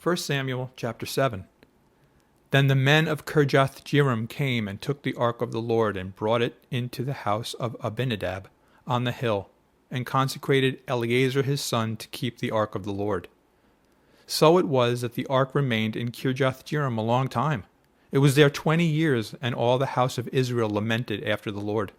1 Samuel chapter 7. Then the men of Kirjath-jearim came and took the ark of the Lord and brought it into the house of Abinadab on the hill, and consecrated Eleazar his son to keep the ark of the Lord. So it was that the ark remained in Kirjath-jearim a long time. It was there 20 years, and all the house of Israel lamented after the Lord.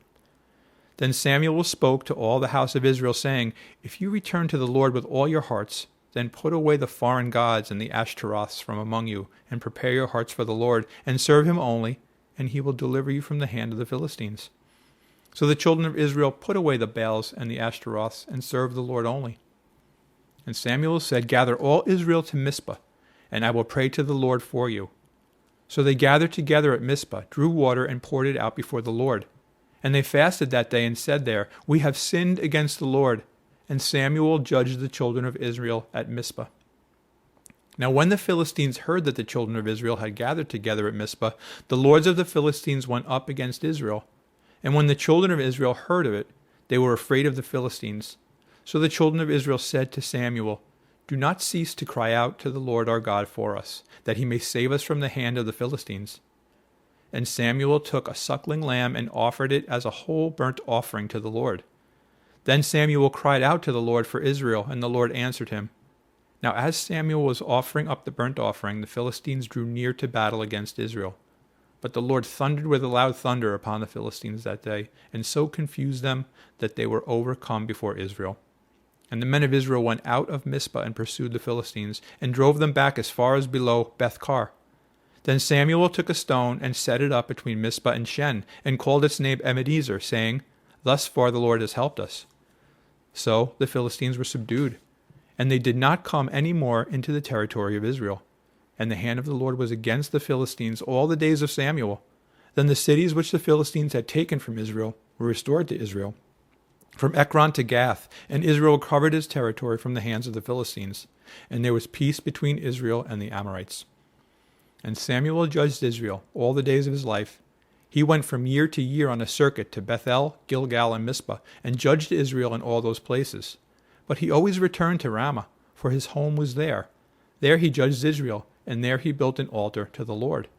Then Samuel spoke to all the house of Israel, saying, If you return to the Lord with all your hearts, then put away the foreign gods and the Ashtaroths from among you, and prepare your hearts for the Lord, and serve him only, and he will deliver you from the hand of the Philistines. So the children of Israel put away the Baals and the Ashtaroths, and served the Lord only. And Samuel said, Gather all Israel to Mizpah, and I will pray to the Lord for you. So they gathered together at Mizpah, drew water, and poured it out before the Lord. And they fasted that day, and said there, We have sinned against the Lord. And Samuel judged the children of Israel at Mizpah. Now when the Philistines heard that the children of Israel had gathered together at Mizpah, the lords of the Philistines went up against Israel. And when the children of Israel heard of it, they were afraid of the Philistines. So the children of Israel said to Samuel, Do not cease to cry out to the Lord our God for us, that he may save us from the hand of the Philistines. And Samuel took a suckling lamb and offered it as a whole burnt offering to the Lord. Then Samuel cried out to the Lord for Israel, and the Lord answered him. Now as Samuel was offering up the burnt offering, the Philistines drew near to battle against Israel. But the Lord thundered with a loud thunder upon the Philistines that day, and so confused them that they were overcome before Israel. And the men of Israel went out of Mizpah and pursued the Philistines, and drove them back as far as below Beth-kar. Then Samuel took a stone and set it up between Mizpah and Shen, and called its name Ebenezer, saying, Thus far the Lord has helped us. So the Philistines were subdued, and they did not come any more into the territory of Israel. And the hand of the Lord was against the Philistines all the days of Samuel. Then the cities which the Philistines had taken from Israel were restored to Israel, from Ekron to Gath, and Israel recovered his territory from the hands of the Philistines. And there was peace between Israel and the Amorites. And Samuel judged Israel all the days of his life. He went from year to year on a circuit to Bethel, Gilgal, and Mizpah, and judged Israel in all those places. But he always returned to Ramah, for his home was there. There he judged Israel, and there he built an altar to the Lord.